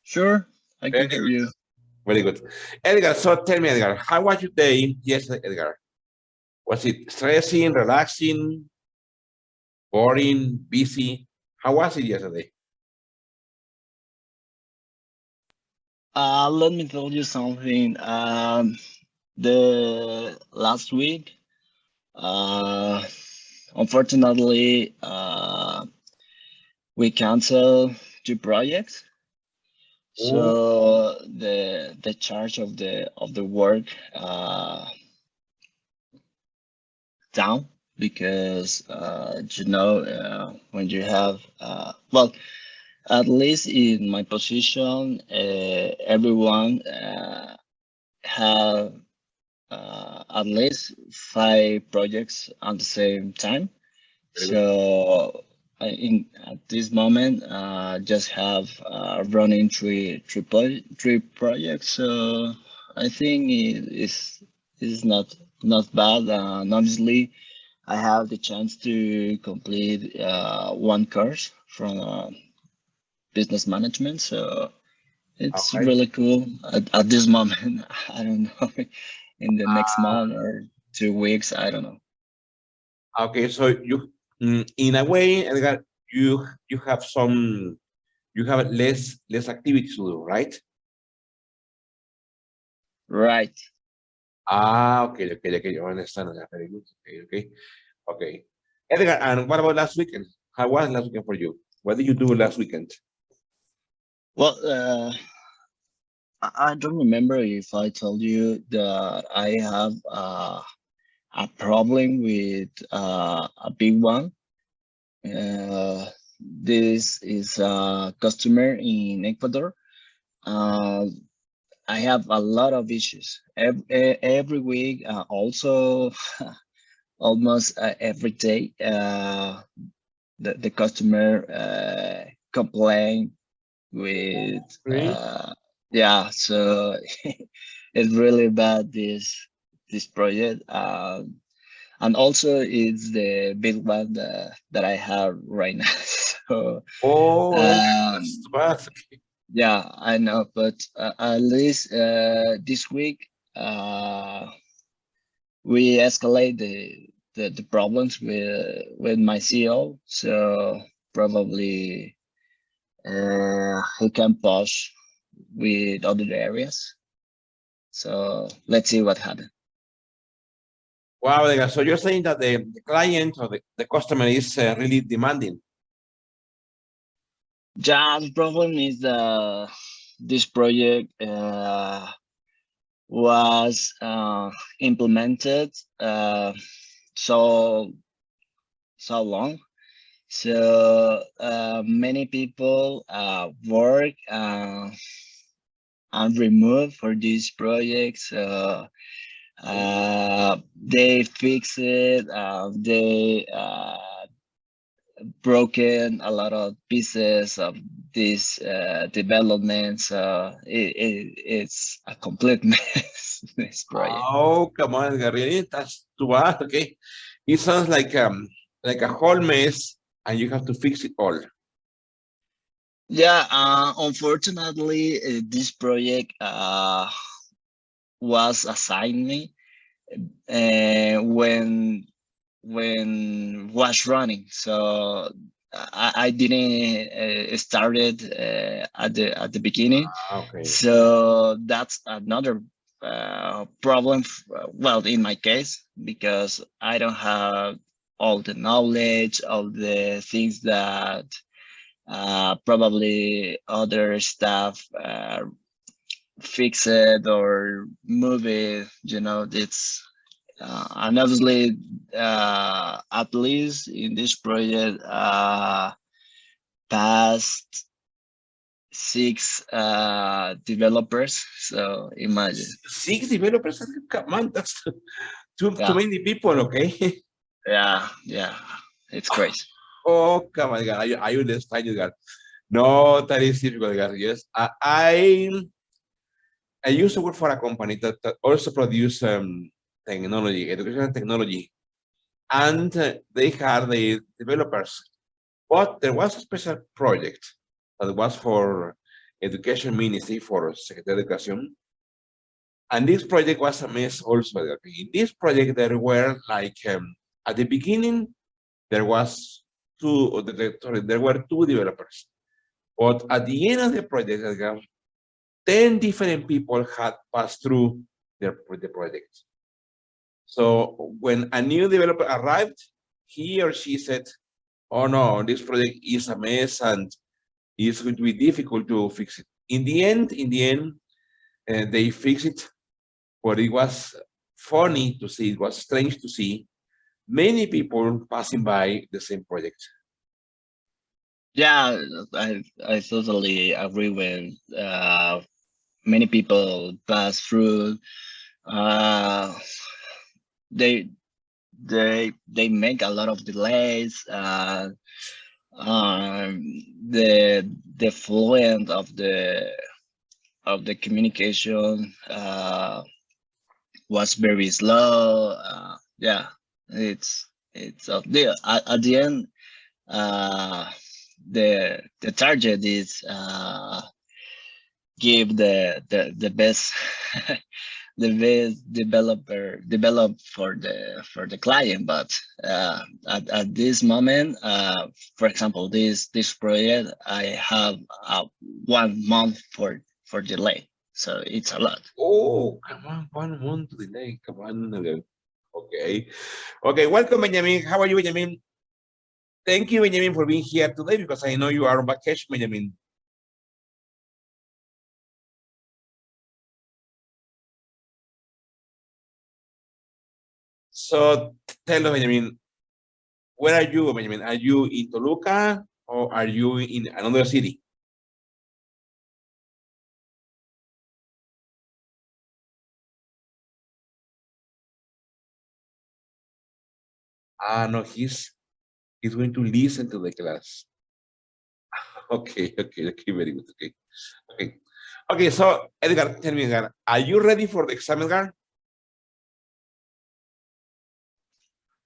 Sure, I Very can hear good. you. Very good. Edgar, so tell me, Edgar, how was your day yesterday, Edgar? Was it stressing, relaxing, boring, busy? How was it yesterday? Let me tell you something. The last week, uh, unfortunately, we canceled two projects. Oh, So the charge of the work down because when you have well, at least in my position, everyone have at least five projects at the same time. very good. So in at this moment, just have running three projects. So I think is not bad. And obviously, I have the chance to complete one course from business management. So it's Okay. really cool at this moment. I don't know in the next Uh, month or 2 weeks. I don't know. okay, so in a way, Edgar, you have some, you have less activities to do, right? Right. Okay, okay, okay. You understand. Yeah, very good. Okay, okay, okay. Edgar, and what about last weekend? How was last weekend for you? What did you do last weekend? Well, I don't remember if I told you that I have a problem with a big one. This is a customer in Ecuador. Uh, I have a lot of issues every week. Also, almost every day, the customer complain with Really? yeah. So it's really bad this project. And also it's the big one that I have right now. So Oh, that's um, too bad. Okay. yeah, I know, but at least this week we escalate the problems with my CEO. So probably he can push with other areas. So let's see what happens. Wow, Edgar, so you're saying that the client or the customer is really demanding. Yeah, the problem is this project was implemented so so long. So many people work and remove for this project. So they fix it. They broken a lot of pieces of this development. So it's a complete mess. This project. Oh, come on, Edgar, really? That's too bad. Okay. It sounds like a whole mess and you have to fix it all. Yeah, unfortunately, this project was assigned me when was running. So I didn't started at the beginning. Ah, okay. So that's another problem. Well, in my case, because I don't have all the knowledge, all the things that probably other staff fix it or move it. It's and obviously at least in this project past six developers. So imagine. Six developers? Come on, that's too Yeah, many people, okay? yeah, it's crazy. Oh, come on, Edgar. I understand you, Edgar. No, that is difficult, Edgar. Yes. I used to work for a company that also produce technology, educational technology, and they had the developers. But there was a special project that was for Education Ministry for Secretary of Education. And this project was a mess also. In this project, there were like, at the beginning, there was there were two developers. But at the end of the project, 10 different people had passed through the project. So when a new developer arrived, he or she said, oh no, this project is a mess and it's going to be difficult to fix it. In the end, they fixed it, but it was funny to see, it was strange to see many people passing by the same project. Yeah, I totally agree with many people pass through. Uh, they they make a lot of delays. Um, the fluent of the communication was very slow. Yeah, it's at the end. Uh, the target is give the best the best develop for the client, but at this moment, for example, this project I have 1 month for delay, so it's a lot. Oh, come on, 1 month delay, come on. Okay. Okay, welcome, Benjamin. How are you, Benjamin? Thank you, Benjamin, for being here today because I know you are on vacation, Benjamin. So tell us, Benjamin, where are you, Benjamin? Are you in Toluca or are you in another city? Ah, no, he's going to listen to the class. Okay, very good. Okay. So Edgar, tell me, Edgar, are you ready for the exam, Edgar?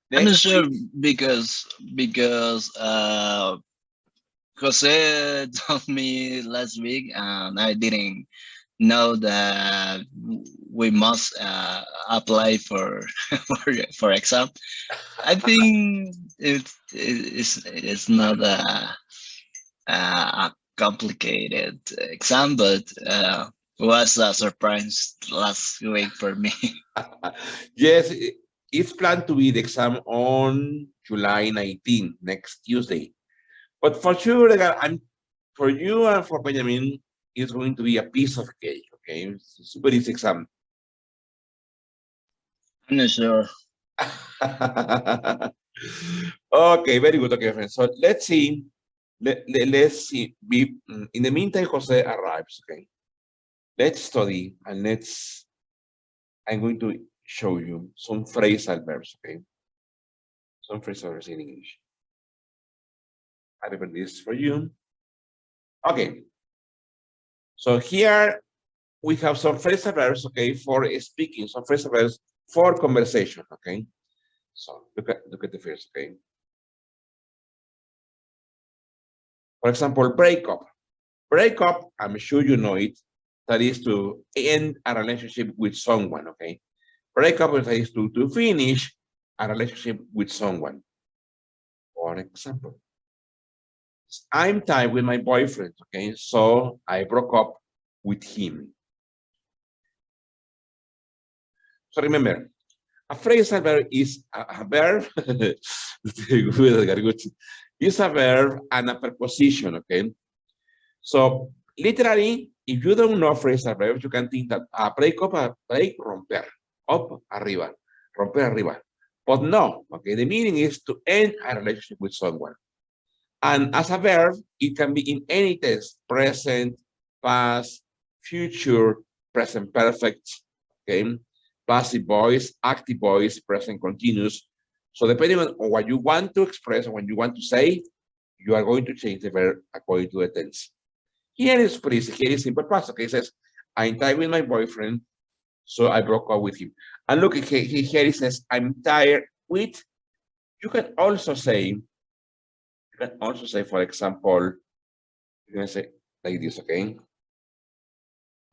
I'm not Next sure week? because Jose told me last week, and I didn't know that we must apply for for exam. I think it's not a complicated exam, but was a surprise last week for me. Yes, it's planned to be the exam on July 19, next Tuesday. But for sure, Edgar, for you and for Benjamin, it's going to be a piece of cake, okay? It's a super easy exam. I'm not sure. Okay, very good. Okay, friends. So let's see. Let's see. In the meantime, Jose arrives. Okay. Let's study and I'm going to show you some phrasal verbs. Okay. Some phrasal verbs in English. I prepared this for you. Okay. So here we have some phrasal verbs. Okay, for speaking. Some phrasal verbs for conversation. Okay. So look at the first. Okay. For example, break up. Break up, I'm sure you know it, that is to end a relationship with someone, okay? Break up is to finish a relationship with someone. For example, I'm tied with my boyfriend, okay? So I broke up with him. So remember, a phrasal verb is a verb, is a verb and a preposition, okay? So literally, if you don't know phrasal verbs, you can think that break up, break, romper, up, arriba, romper, arriba. But no, okay, the meaning is to end a relationship with someone. And as a verb, it can be in any tense, present, past, future, present perfect, okay? Passive voice, active voice, present continuous. So depending on what you want to express and what you want to say, you are going to change the verb according to the tense. Here is pretty, here is simple past. Okay, it says, I'm tired with my boyfriend, so I broke up with him. And look, here it says, I'm tired with. You can also say, for example, you can say like this, okay?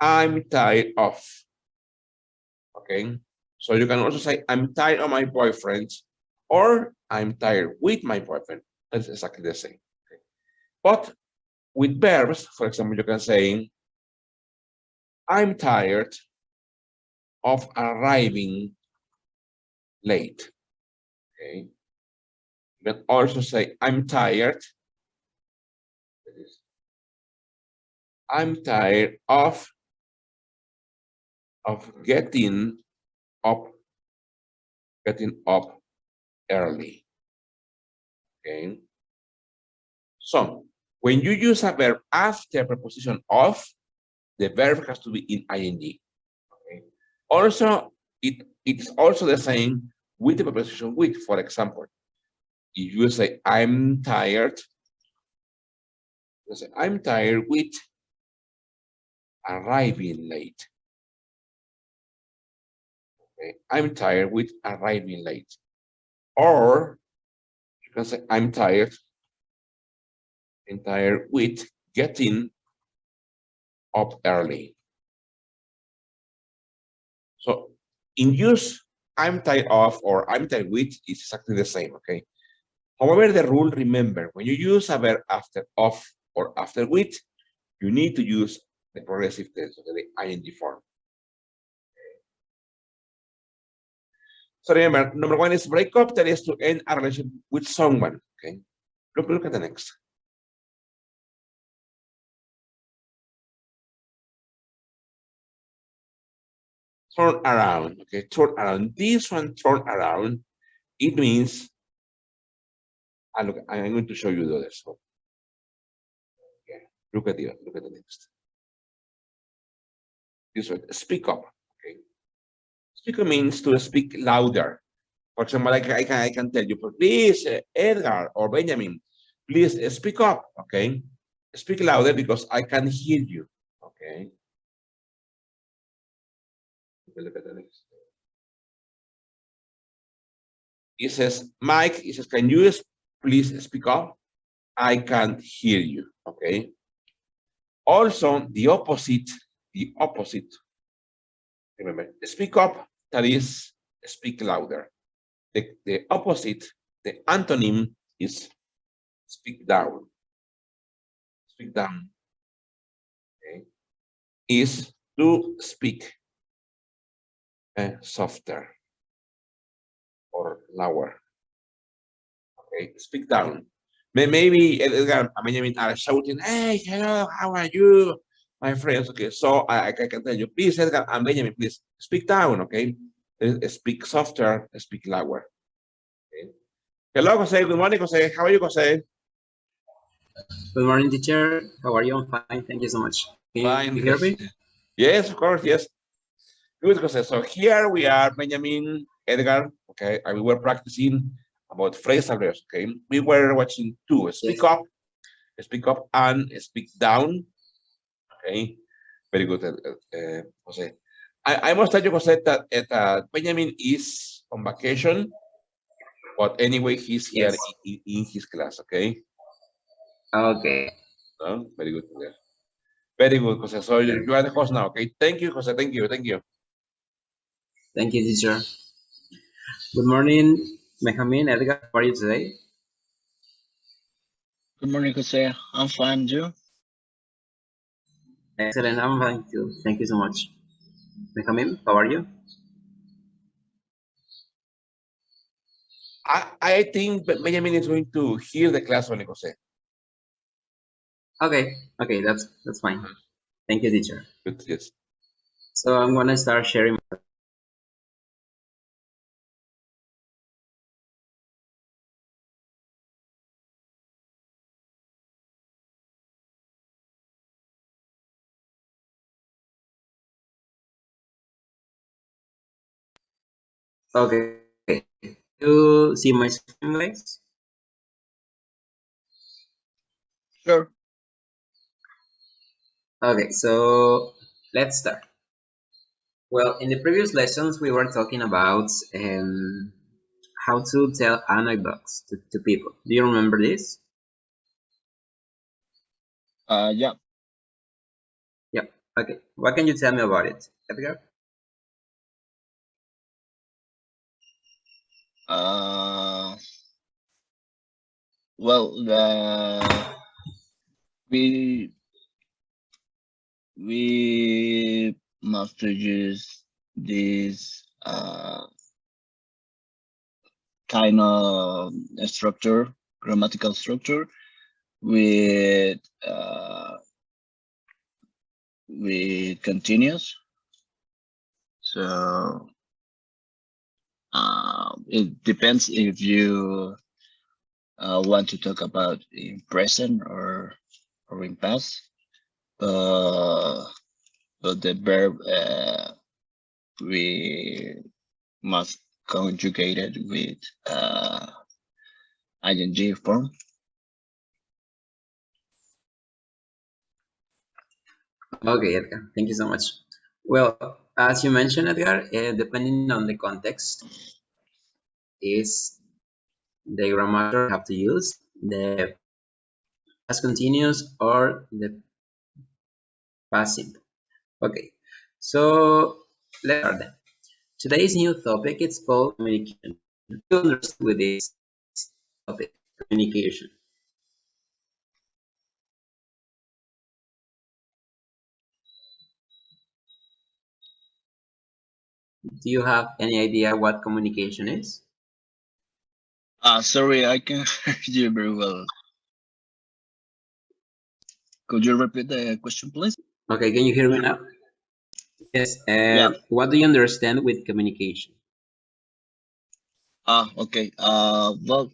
I'm tired of. Okay. So you can also say, I'm tired of my boyfriend, or I'm tired with my boyfriend. That's exactly the same. Okay. But with verbs, for example, you can say, I'm tired of arriving late. Okay. You can also say, I'm tired. I'm tired of getting up early. Okay. So when you use a verb after a preposition of, the verb has to be in ing. Okay. Also, it's also the same with the preposition with. For example, if you say I'm tired, you say I'm tired with arriving late. Okay. I'm tired with arriving late. Or you can say I'm tired with getting up early. So in use, I'm tired of or I'm tired with is exactly the same, okay? However, the rule, remember, when you use a verb after of or after with, you need to use the progressive tense, okay, the ing form. So remember, number one is break up, that is to end a relationship with someone, okay? Look at the next. Turn around, okay, turn around. This one, turn around, it means, and look, I'm going to show you the other. So, okay, look at the next. This one, speak up, okay? Speak up means to speak louder. For example, I can tell you, please, Edgar or Benjamin, please speak up, okay? Speak louder because I can hear you, okay? Look at the next. It says, Mike, it says, can you please speak up? I can't hear you, okay? Also, the opposite, remember, speak up, that is, speak louder. The opposite, the antonym is speak down. Speak down, okay? Is to speak softer or lower. Okay, speak down. Maybe Edgar and Benjamin are shouting, "Hey, hello, how are you, my friends?" Okay, so I can tell you, please, Edgar and Benjamin, please speak down. Okay, speak softer, speak lower. Okay. Hello, Jose. Good morning, Jose. How are you, Jose? Good morning, teacher. How are you? I'm fine. Thank you so much. Can Fine. you hear me? Yes, of course. Yes. Good, Jose. So here we are, Benjamin, Edgar. Okay, and we were practicing about phrasal verbs. Okay, we were watching two: speak Yes. up, and speak down. Okay, very good, Jose. I must tell you, Jose, that Benjamin is on vacation, but anyway, he's here Yes. in his class. Okay. Okay. No? Very good. Very good, Jose. So you are the host now. Okay. Thank you, Jose. Thank you. Thank you. Thank you, teacher. Good morning, Benjamin, Edgar. How are you today? Good morning, Jose. I'm fine, you? Excellent. I'm fine too. Thank you so much. Benjamin, how are you? I think Benjamin is going to hear the class only, Jose. Okay. Okay, that's fine. Thank you, teacher. Good. Yes. So I'm gonna start sharing. Okay. You see my screen, guys? Sure. Okay. So let's start. Well, in the previous lessons, we were talking about how to tell anecdotes to people. Do you remember this? Yeah. Yep. Okay, what can you tell me about it, Edgar? Uh, well, we we must use this kind of structure, grammatical structure, with continuous. So it depends if you want to talk about in present or in past. Uh, but the verb we must conjugate it with ing form. Okay, Edgar, thank you so much. Well, as you mentioned, Edgar, depending on the context, is the grammar have to use the past continuous or the past simple. Okay, so let's start then. Today's new topic is called communication. You understand with this topic, communication. Do you have any idea what communication is? Sorry, I can hear you very well. Could you repeat the question, please? Okay, can you hear me now? Yes. Yeah. What do you understand with communication? Okay. Well,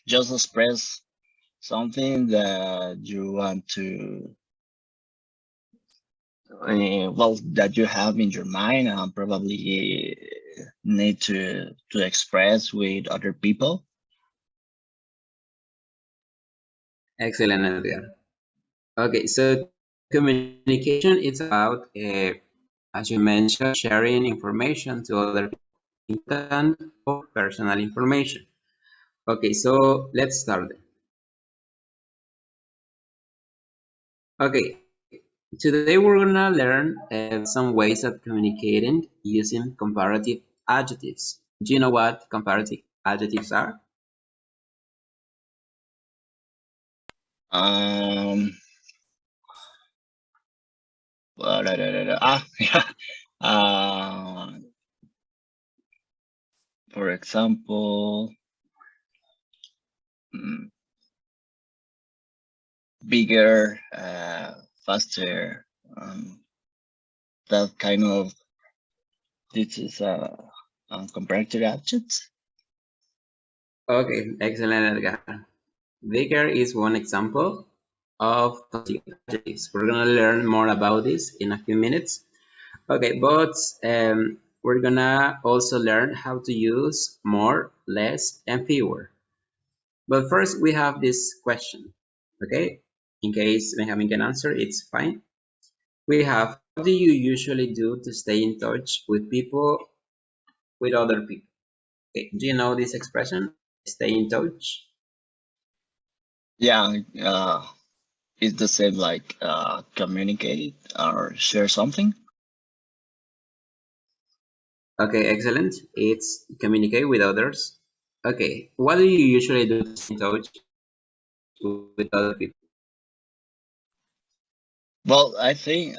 just express something that you want to, well, that you have in your mind and probably need to express with other people. Excellent, Edgar. Okay, so communication is about, as you mentioned, sharing information to other people, important or personal information. Okay, so let's start. Okay, today we're gonna learn some ways of communicating using comparative adjectives. Do you know what comparative adjectives are? Um. Yeah. Uh, for example, mm, bigger, faster, that kind of. This is comparative adjectives. Okay, excellent, Edgar. Bigger is one example of comparative adjectives. We're gonna learn more about this in a few minutes. Okay, but we're gonna also learn how to use more, less, and fewer. But first, we have this question, okay? In case Benjamin can answer, it's fine. We have, what do you usually do to stay in touch with people, with other people? Okay, do you know this expression? Stay in touch? Yeah, it's the same like communicate or share something. Okay, excellent. It's communicate with others. Okay, what do you usually do to stay in touch with other people? Well, I think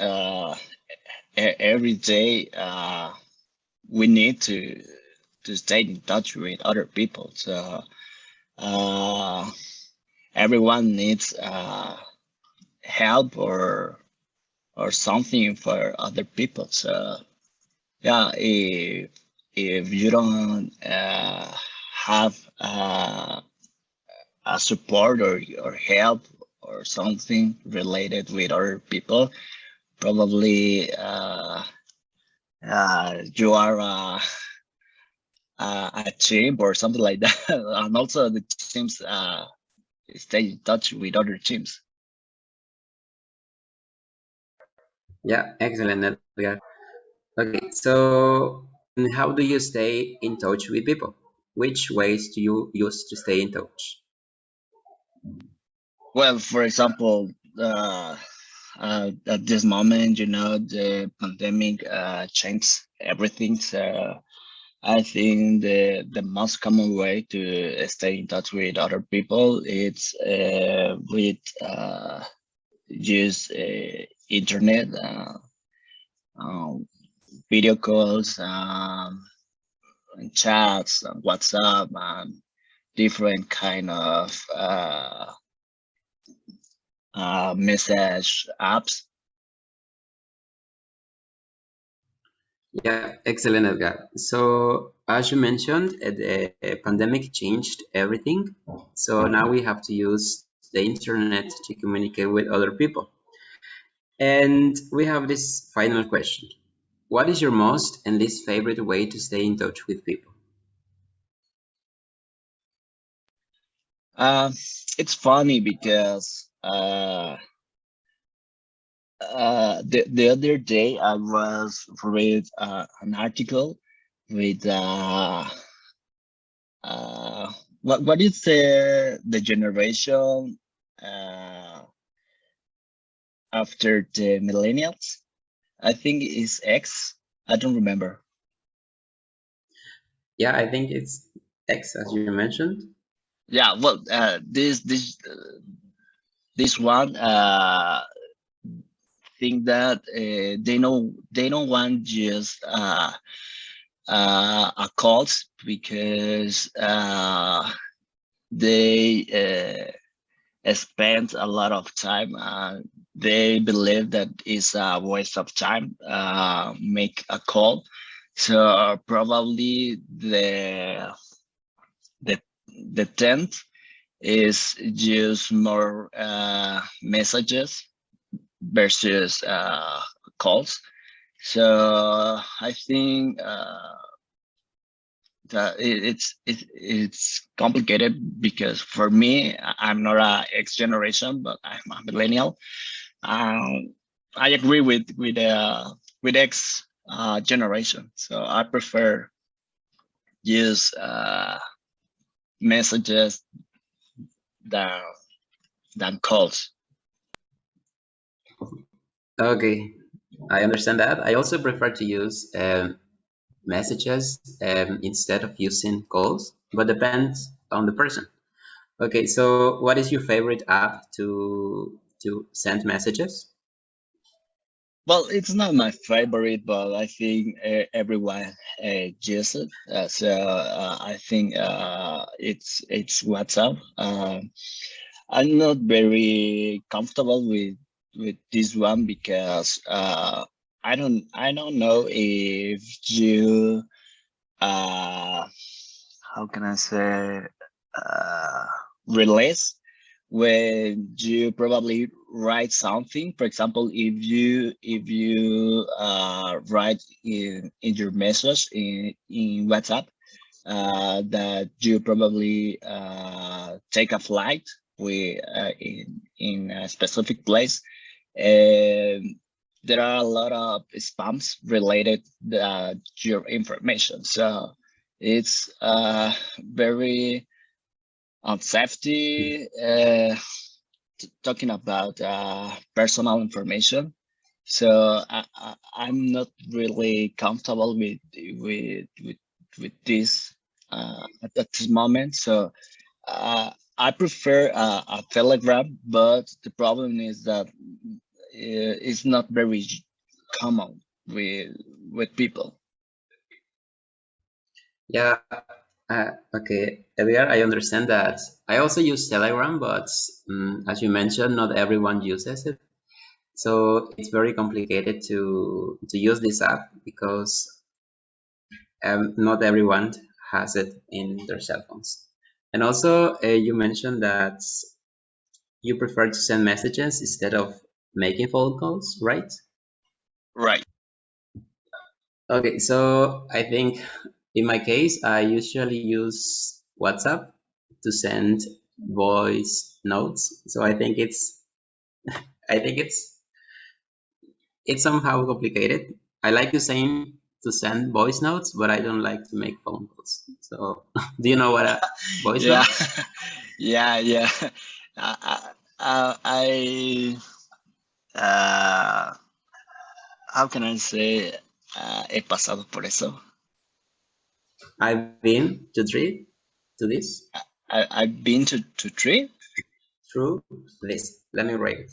every day we need to stay in touch with other people. So uh, everyone needs help or something for other people. So yeah, if you don't have a support or help or something related with other people, probably you are a team or something like that. And also the teams stay in touch with other teams. Yeah, excellent. Edgar. Okay, so how do you stay in touch with people? Which ways do you use to stay in touch? Well, for example, uh, at this moment, the pandemic changed everything. So I think the most common way to stay in touch with other people it's with use internet, um, video calls, chats, WhatsApp, and different kind of message apps. Yeah, excellent, Edgar. So, as you mentioned, the pandemic changed everything. So now we have to use the internet to communicate with other people. And we have this final question. What is your most and least favorite way to stay in touch with people? Uh, it's funny because the other day I was read an article with what is the generation after the millennials? I think it's X. I don't remember. Yeah, I think it's X, as you mentioned. Yeah, well, this one think that they don't want just a calls because they spend a lot of time. They believe that it's a waste of time. Make a call, so probably the the tenth is just more messages versus calls. So I think that it's complicated because for me, I'm not a X generation, but I'm a millennial. Um, I agree with X generation, so I prefer use messages than calls. Okay, I understand that. I also prefer to use messages instead of using calls, but depends on the person. Okay, so what is your favorite app to send messages? Well, it's not my favorite, but I think everyone uses it. So I think it's WhatsApp. I'm not very comfortable with this one because I don't know if you how can I say uh, release when you probably write something. For example, if you write in your message in WhatsApp that you probably take a flight in a specific place, and there are a lot of spams related your information. So it's very unsafety talking about personal information. So I'm not really comfortable with this at this moment. So I prefer a Telegram, but the problem is that it's not very common with people. Yeah, okay, Edgar, I understand that. I also use Telegram, but as you mentioned, not everyone uses it. So it's very complicated to use this app because not everyone has it in their cell phones. And also, you mentioned that you prefer to send messages instead of making phone calls, right? Right. Okay, so I think in my case, I usually use WhatsApp to send voice notes. So I think it's somehow complicated. I like to send voice notes, but I don't like to make phone calls. So do you know what a voice Yeah. note? Yeah. I uh, how can I say, he pasado por eso. I've been to this I've been to trip. through this. Let me write it.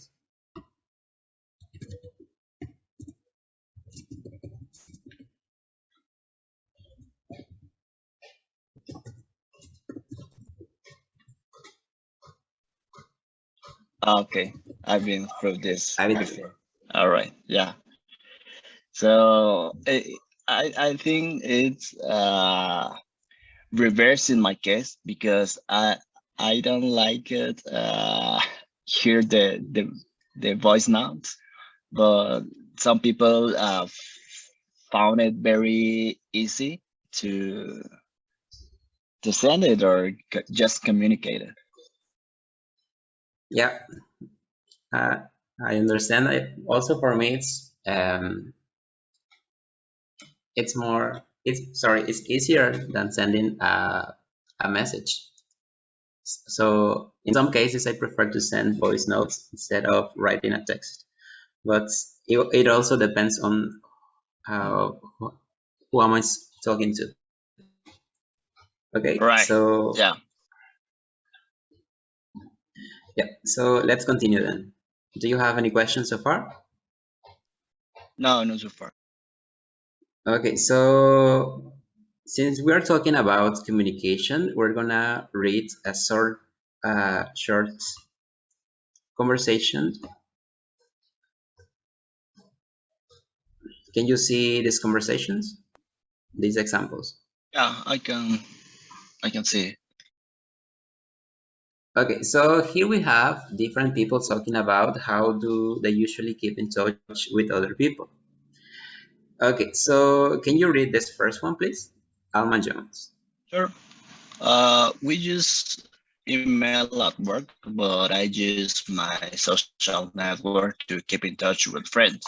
Okay, I've been through this I've been before. All right, yeah. So I think it's reverse in my case because I don't like it. Hear the voice notes, but some people found it very easy to send it or just communicate it. Yeah, I understand. Also, for me, it's more. It's easier than sending a message. So in some cases, I prefer to send voice notes instead of writing a text. But it also depends on who am I talking to. Okay, Right. so Yeah. yeah, so let's continue then. Do you have any questions so far? No, not so far. Okay, so since we are talking about communication, we're gonna read a short conversation. Can you see these conversations, these examples? Yeah, I can see. Okay, so here we have different people talking about how do they usually keep in touch with other people. Okay, so can you read this first one, please? Alma Jones. Sure. We use email at work, but I use my social network to keep in touch with friends.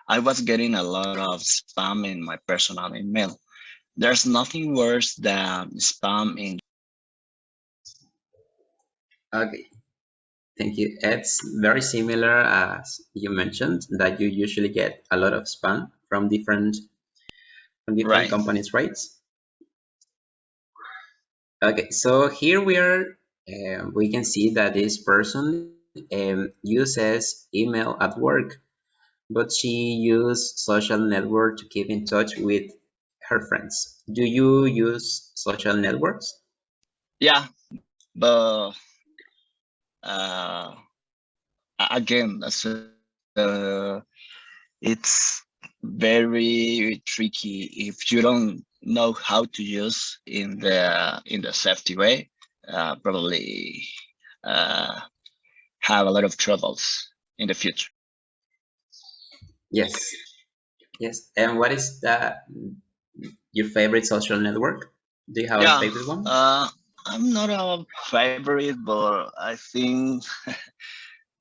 I was getting a lot of spam in my personal email. There's nothing worse than spam in. Okay, thank you. It's very similar as you mentioned that you usually get a lot of spam from different Right. companies, right? Okay, so here we can see that this person uses email at work, but she uses social network to keep in touch with her friends. Do you use social networks? Yeah, but uh, again, it's very tricky if you don't know how to use in the safety way. Probably uh, have a lot of troubles in the future. Yes, yes. And what is your favorite social network? Do you have a Yeah, favorite one? I'm not a favorite, but I think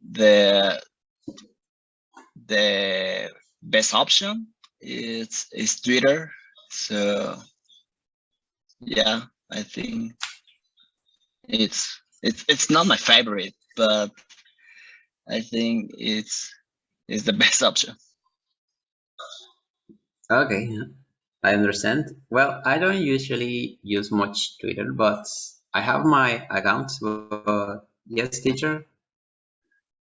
the the best option is Twitter. So yeah, I think it's not my favorite, but I think it's the best option. Okay, I understand. Well, I don't usually use much Twitter, but I have my account. But yes, teacher.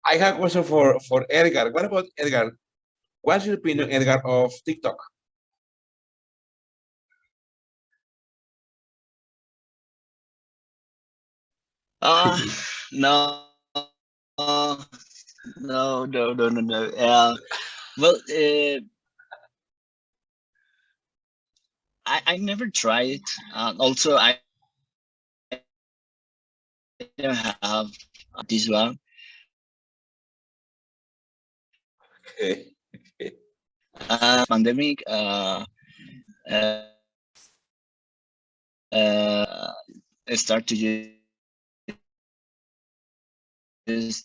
I have a question for Edgar. What about Edgar? What's your opinion, Edgar, of TikTok? Uh no, no. Well, I never tried. Also, I don't have this one. Okay. Okay. Pandemic. Uh, Start to use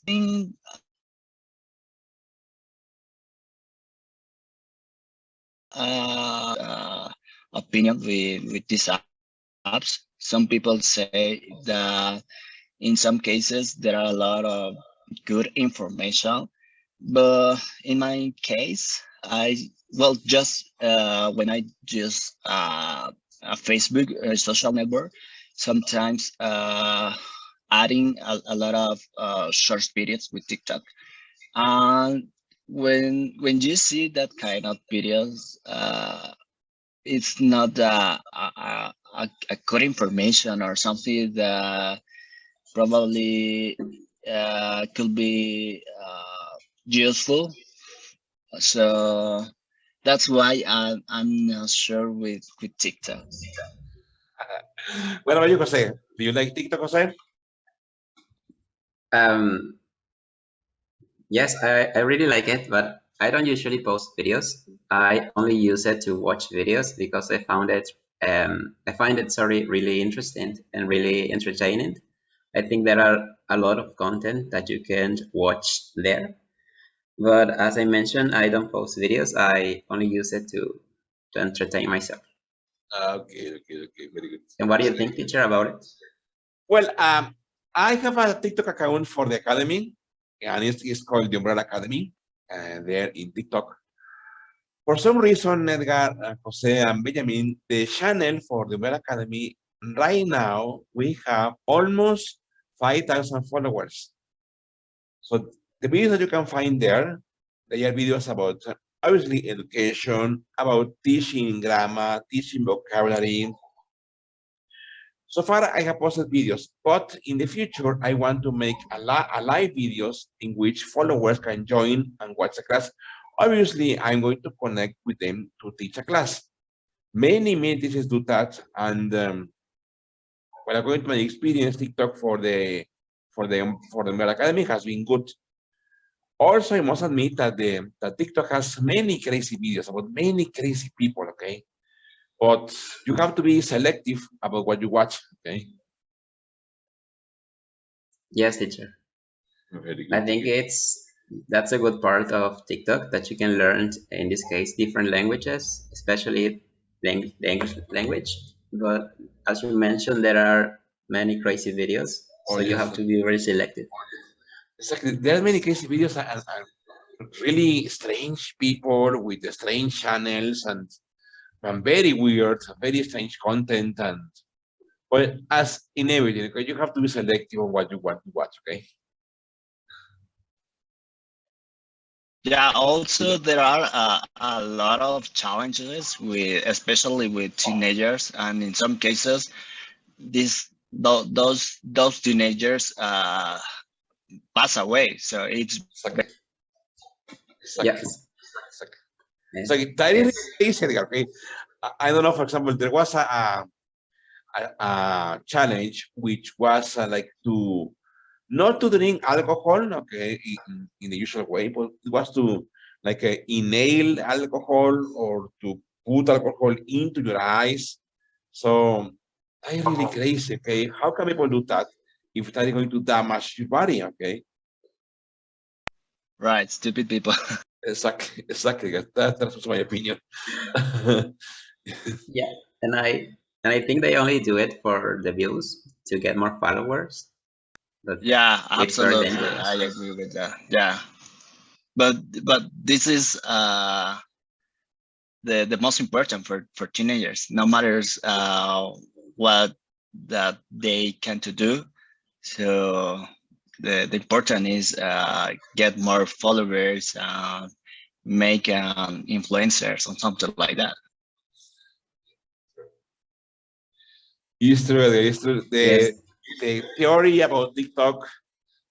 thing, opinion with these apps. Some people say that in some cases there are a lot of good information, But in my case, just when I use a Facebook social network, sometimes adding a lot of short videos with TikTok. And when you see that kind of videos, it's not a good information or something that probably could be useful. So that's why I'm not sure with TikTok. What about you, Jose? Do you like TikTok, Jose? Um, yes, I really like it, but I don't usually post videos. I only use it to watch videos because I find it sorry really interesting and really entertaining. I think there are a lot of content that you can watch there. But as I mentioned, I don't post videos. I only use it to entertain myself. Okay, very good. And what do you think, teacher, about it? Well, I have a TikTok account for the academy, and it's called the Umbrella Academy, and there in TikTok. For some reason, Edgar, Jose, and Benjamin, the channel for the Umbrella Academy, right now, we have almost 5,000 followers. So the videos that you can find there, they are videos about obviously education, about teaching grammar, teaching vocabulary. So far, I have posted videos, but in the future, I want to make a live videos in which followers can join and watch the class. Obviously, I'm going to connect with them to teach a class. Many teachers do that, and well, according to my experience, TikTok for the Umbrella Academy has been good. Also, I must admit that that TikTok has many crazy videos about many crazy people. Okay, but you have to be selective about what you watch. Okay. Yes, teacher. Very I good. think that's a good part of TikTok that you can learn, in this case, different languages, especially the English language. But as you mentioned, there are many crazy videos, Oh so you yes, have to be very selective. exactly. There are many crazy videos and really strange people with the strange channels and very weird, very strange content. And well, as in everything, okay, you have to be selective on what you want to watch. Okay. Yeah, also there are a lot of challenges with, especially with teenagers, and in some cases, those teenagers pass away. So it's Exactly. Exactly. Yes, Exactly. yes, So that is yes, crazy, Edgar, okay. I don't know. For example, there was a challenge which was like to not to drink alcohol, okay, in the usual way, but it was to like inhale alcohol or to put alcohol into your eyes. So that is really crazy, okay? How can people do that if that is going to damage your body, okay? right, stupid people. Exactly. That's my opinion. yeah. And I think they only do it for the views to get more followers, but Yeah, it's very absolutely, I dangerous. agree with that. Yeah, but but this is the most important for teenagers, no matters what that they can to do. So the important is get more followers, make influencers or something like that. It's true. It's true. Yes, The theory about TikTok,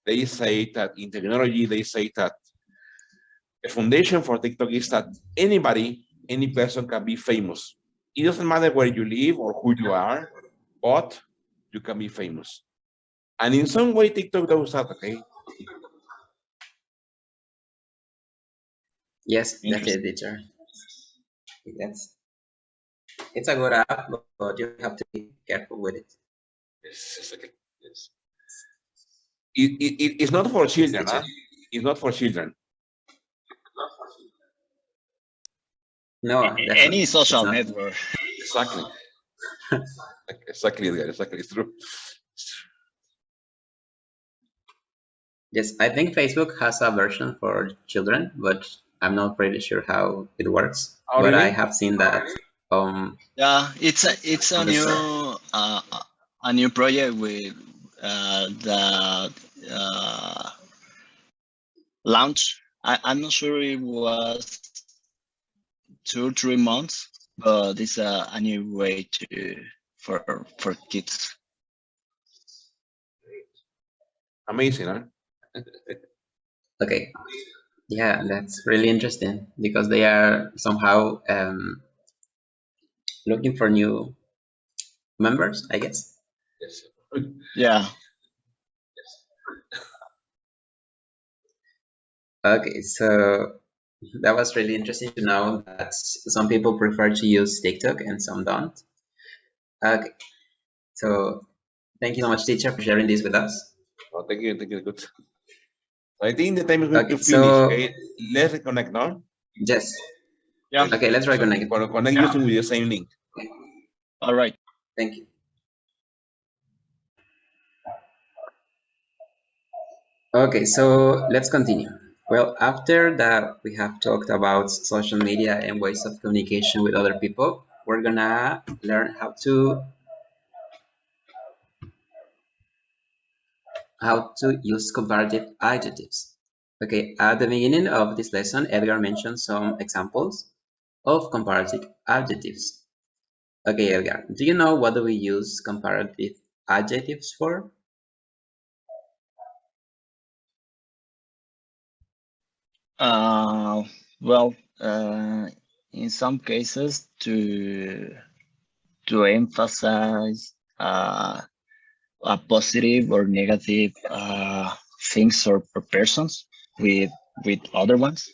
they say that in technology, they say that the foundation for TikTok is that any person can be famous. It doesn't matter where you live or who you are, but you can be famous. And in some way, TikTok does that, okay? yes, Interesting. definitely, teacher. That's it's a good app, but you have to be careful with it. Yes, okay. Yes. It's not for Yes, children, teacher. huh? It's not for children. No, Any definitely, it's social not. network. Exactly. Exactly, Edgar. Exactly. It's true. Yes, I think Facebook has a version for children, but I'm not pretty sure how it works. Oh, But I really? have seen that Yeah, it's on the store. a new project with the launch. I'm not sure it was 2 or 3 months, but it's a new way to for kids. Amazing, huh? Okay, yeah, that's really interesting because they are somehow looking for new members, I guess. Yes. Yeah. Okay, so that was really interesting to know that some people prefer to use TikTok and some don't. Okay, so thank you so much, teacher, for sharing this with us. Oh, thank you. Good. I think the time is going to Okay, finish. so Okay, let's reconnect now. yes. Yeah. Okay, let's So reconnect. for connect using with the same link. All right. Thank you. Okay, so let's continue. Well, after that we have talked about social media and ways of communication with other people, we're gonna learn how to use comparative adjectives. Okay, at the beginning of this lesson, Edgar mentioned some examples of comparative adjectives. Okay, Edgar, do you know what do we use comparative adjectives for? Uh, well, uh, in some cases, to emphasize a positive or negative things or persons with other ones.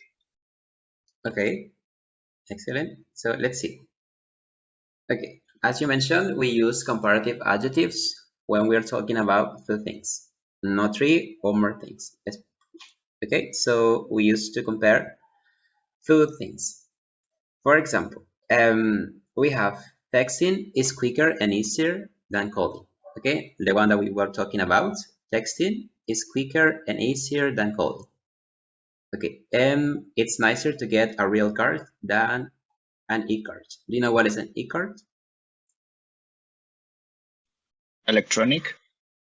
Okay, excellent. So let's see. Okay, as you mentioned, we use comparative adjectives when we're talking about two things, not three or more things. Okay, so we used to compare two things. For example, we have texting is quicker and easier than calling. Okay, the one that we were talking about, texting is quicker and easier than calling. Okay, it's nicer to get a real card than an e-card. Do you know what is an e-card? Electronic.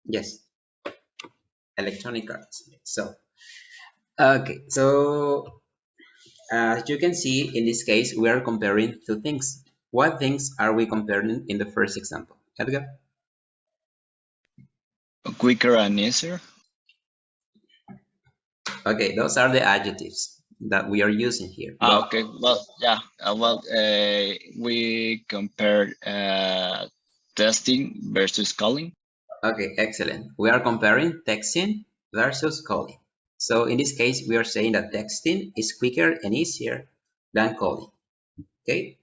Yes, electronic cards. So, okay, so as you can see, in this case, we are comparing two things. What things are we comparing in the first example? Edgar? Quicker and easier. Okay, those are the adjectives that we are using here. Well, Okay. Well, yeah. We compare testing versus calling. okay, excellent. We are comparing texting versus calling. So in this case, we are saying that texting is quicker and easier than calling. Okay,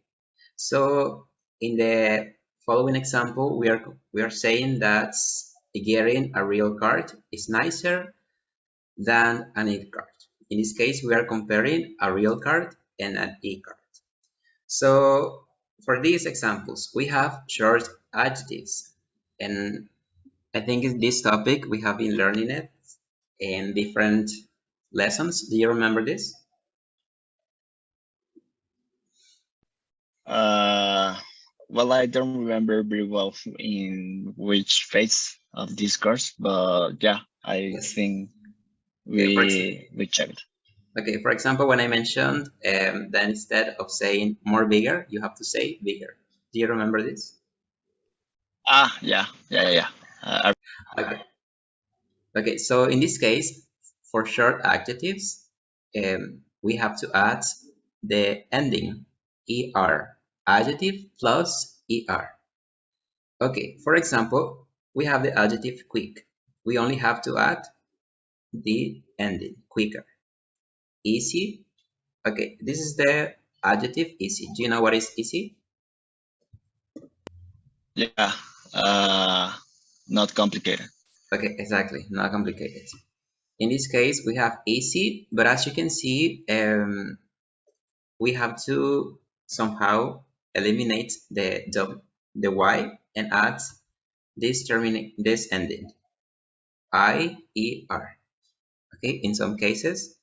so in the following example, we are saying that getting a real card is nicer than an e-card. In this case, we are comparing a real card and an e-card. So for these examples, we have short adjectives. And I think in this topic, we have been learning it in different lessons. Do you remember this? Uh, well, I don't remember very well in which phase of this course, but yeah, I Yes. think Okay, we checked. okay, for example, when I mentioned that instead of saying more bigger, you have to say bigger. Do you remember this? Yeah. Okay. Okay, so in this case, for short adjectives, we have to add the ending er, adjective plus er. Okay, for example, we have the adjective quick. We only have to add the ending quicker. Easy. Okay, this is the adjective easy. Do you know what is easy? Yeah. Not complicated. Okay, exactly, not complicated. In this case, we have easy, but as you can see, we have to somehow eliminate the y and add this ending, I-E-R. okay, in some cases.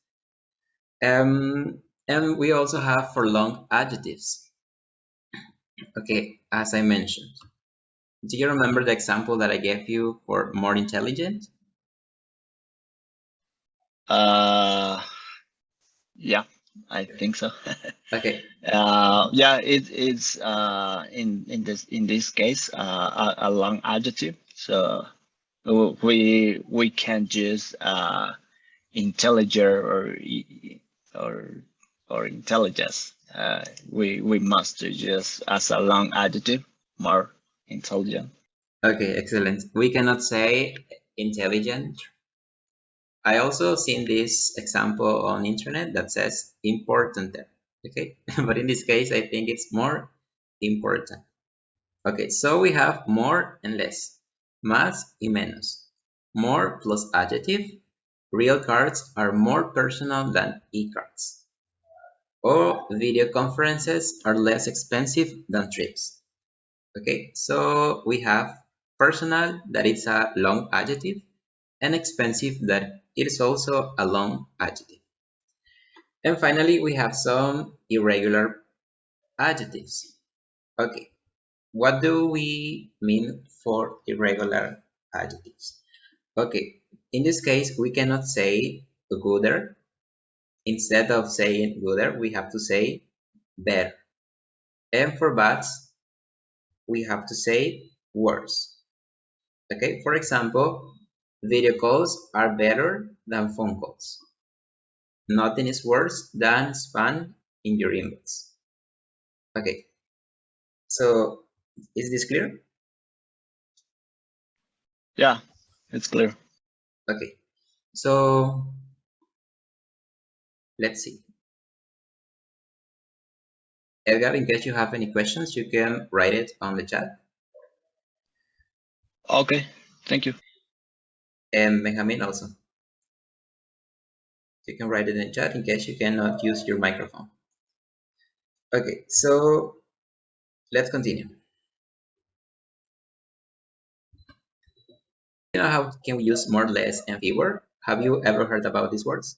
And we also have for long adjectives. Okay, as I mentioned. Do you remember the example that I gave you for more intelligent? Yeah, I think so. Okay, Yeah, it's in this case a long adjective. So we can use intelligent or or intelligence. We must use as a long adjective more intelligent. okay, excellent. We cannot say intelligent. I also seen this example on internet that says important. Okay, but in this case, I think it's more important. Okay, so we have more and less, más y menos. More plus adjective. Real cards are more personal than e-cards. Or video conferences are less expensive than trips. Okay, so we have personal, that is a long adjective, and expensive, that it is also a long adjective. And finally, we have some irregular adjectives. Okay, what do we mean for irregular adjectives? Okay, in this case, we cannot say gooder. Instead of saying gooder, we have to say better. And for bad, we have to say worse. Okay, for example, video calls are better than phone calls. Nothing is worse than spam in your inbox. Okay, so is this clear? Yeah, it's clear. Okay, so let's see. Edgar, in case you have any questions, you can write it on the chat. Okay, thank you. And Benjamin also. You can write it in the chat in case you cannot use your microphone. Okay, so let's continue. You know how can we use more, less, and fewer? Have you ever heard about these words?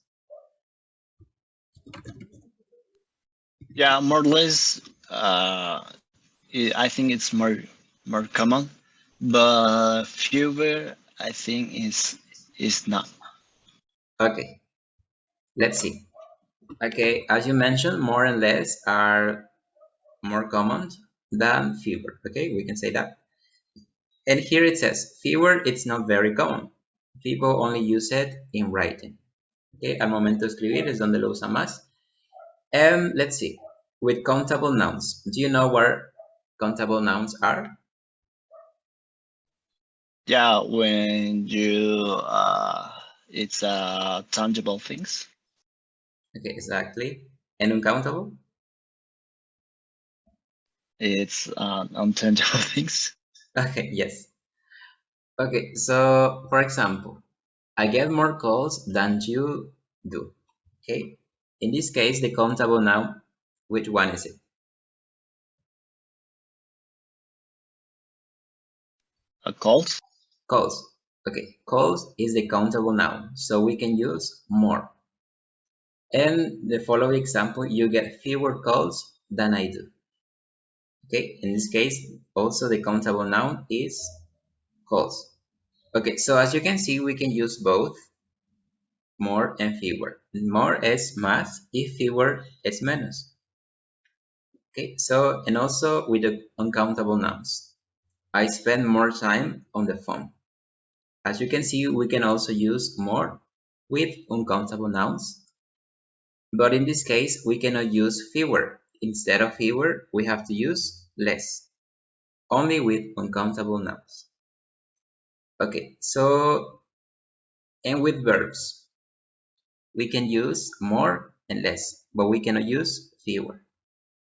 Yeah, more or less. I think it's more common, but fewer I think is not. Okay, let's see. Okay, as you mentioned, more and less are more common than fewer. Okay, we can say that. And here it says fewer, it's not very common. People only use it in writing. Okay, al momento de escribir es donde lo usa más. Let's see. With countable nouns, do you know what countable nouns are? Yeah, when you it's tangible things. Okay, exactly. And uncountable? It's untangible things. Okay, yes. Okay, so for example, I get more calls than you do. Okay, in this case, the countable noun, which one is it? Calls. Calls. Okay, calls is the countable noun, so we can use more. And the following example, you get fewer calls than I do. Okay, in this case, also the countable noun is calls. Okay, so as you can see, we can use both more and fewer. More es más y fewer es menos. Okay, so, and also with the uncountable nouns. I spend more time on the phone. As you can see, we can also use more with uncountable nouns. But in this case, we cannot use fewer. Instead of fewer, we have to use less, only with uncountable nouns. Okay, so, and with verbs, we can use more and less, but we cannot use fewer.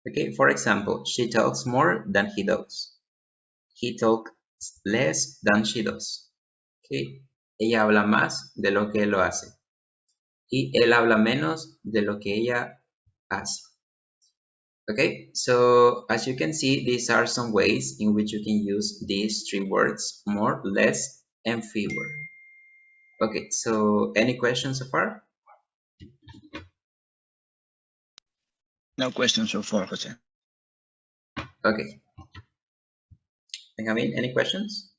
Okay, for example, she talks more than he does. He talks less than she does. Okay, ella habla más de lo que él lo hace. Y él habla menos de lo que ella hace. Okay, so as you can see, these are some ways in which you can use these three words, more, less, and fewer. Okay, so any questions so far? No questions so far, Jose. Okay. Benjamin, any questions?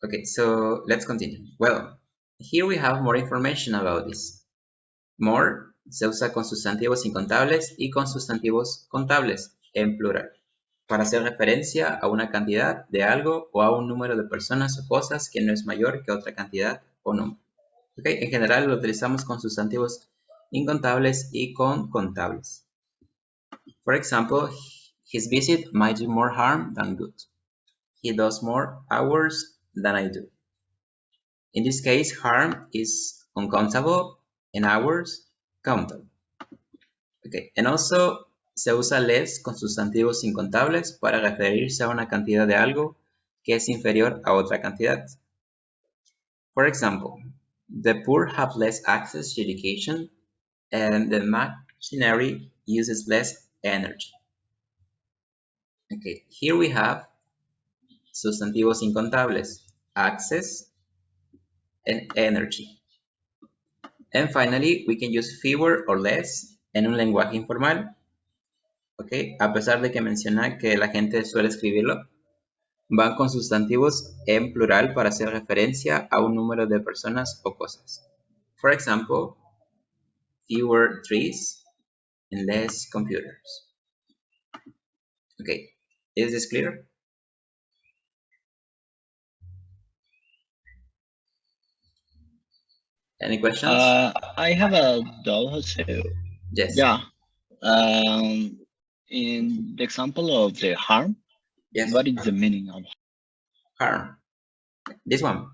Okay, so let's continue. Well, here we have more information about this. More se usa con sustantivos incontables y con sustantivos contables en plural, para hacer referencia a una cantidad de algo o a un número de personas o cosas que no es mayor que otra cantidad o número. Okay, en general lo utilizamos con sustantivos incontables y con contables. For example, his visit might do more harm than good. He does more hours than I do. In this case, harm is uncountable and hours countable. Okay. And also se usa less con sustantivos incontables para referirse a una cantidad de algo que es inferior a otra cantidad. For example, the poor have less access to education and the machinery uses less energy. Okay, here we have sustantivos incontables, access and energy. And finally, we can use fewer or less en un lenguaje informal. Okay, a pesar de que menciona que la gente suele escribirlo, van con sustantivos en plural para hacer referencia a un número de personas o cosas. For example, fewer trees and less computers. Okay, is this clear? Any questions? I have a doubt, Jose. Yes. Yeah. In the example of the harm, Yes. what is the meaning of Harm. This one.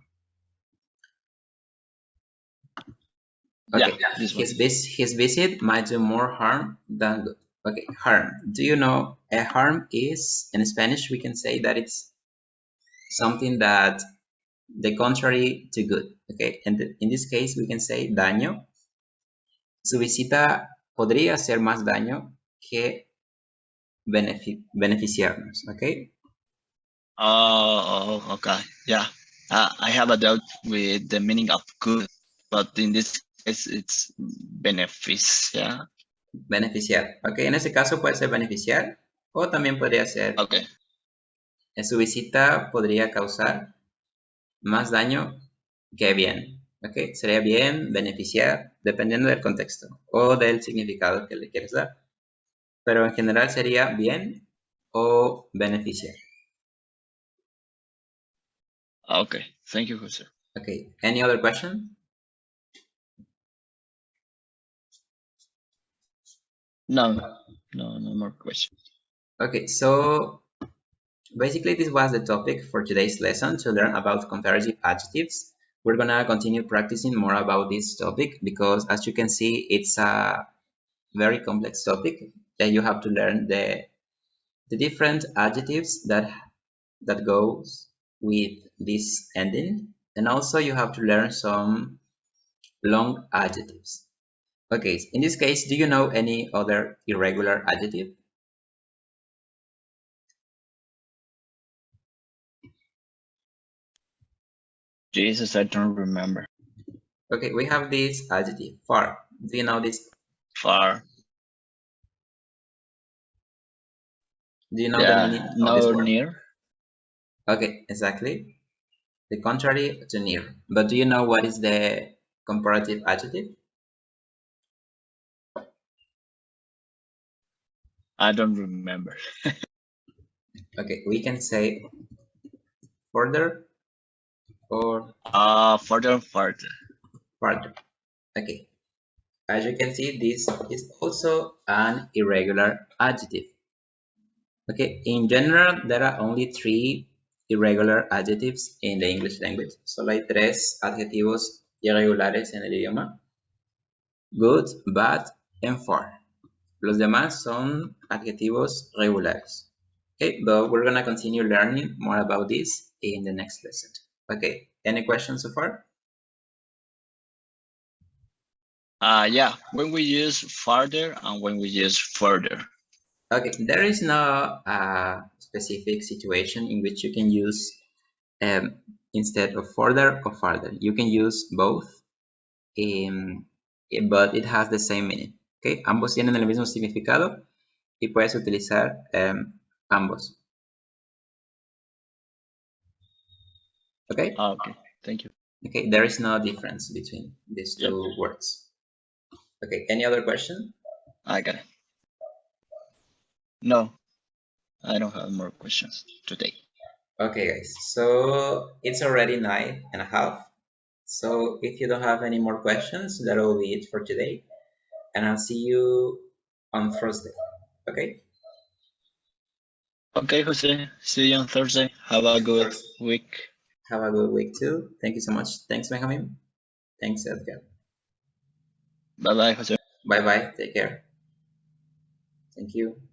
Okay. Yeah, this one. His visit might do more harm than good. Okay. Harm. Do you know a harm is in Spanish we can say that it's something that the contrary to good. Okay. And in this case we can say daño. Su visita podría hacer más daño que beneficiarnos. Okay. Oh, okay. Yeah. I have a doubt with the meaning of good, but in this case, it's benefits. Yeah. Beneficiar. Ok, en ese caso puede ser beneficiar o también podría ser Okay. en su visita podría causar más daño que bien. Ok, sería bien, beneficiar, dependiendo del contexto o del significado que le quieres dar. Pero en general sería bien o beneficiar. Okay. Thank you, Jose. Okay, any other question? No more questions. Okay, so basically this was the topic for today's lesson, to learn about comparative adjectives. We're gonna continue practicing more about this topic because as you can see, it's a very complex topic that you have to learn the different adjectives that goes with this ending, and also you have to learn some long adjectives. Okay, in this case, do you know any other irregular adjective? Jesus, I don't remember. Okay, we have this adjective, far. Do you know this? Far. Do you know the meaning of this word? Near. Okay, exactly. The contrary to near. But do you know what is the comparative adjective? I don't remember. Okay, we can say further or Further. farther. Okay. As you can see, this is also an irregular adjective. Okay, in general, there are only 3 irregular adjectives in the English language. Solo hay 3 adjetivos irregulares en el idioma. Good, bad, and far. Los demás son adjetivos regulares. Okay, but we're gonna continue learning more about this in the next lesson. Okay, any questions so far? Yeah, when we use farther and when we use further. Okay, there is no specific situation in which you can use instead of further or farther. You can use both, but it has the same meaning. Okay, ambos tienen el mismo significado y puedes utilizar ambos. Okay. Okay, thank you. Okay, there is no difference between these two words. Okay, any other question? I got it. No, I don't have more questions today. Okay, guys, so it's already 9:30. So if you don't have any more questions, that will be it for today. And I'll see you on Thursday. Okay? Okay, Jose. See you on Thursday. Have a good week. Have a good week too. Thank you so much. Thanks, Benjamin. Thanks, Edgar. Bye bye, Jose. Bye bye. Take care. Thank you.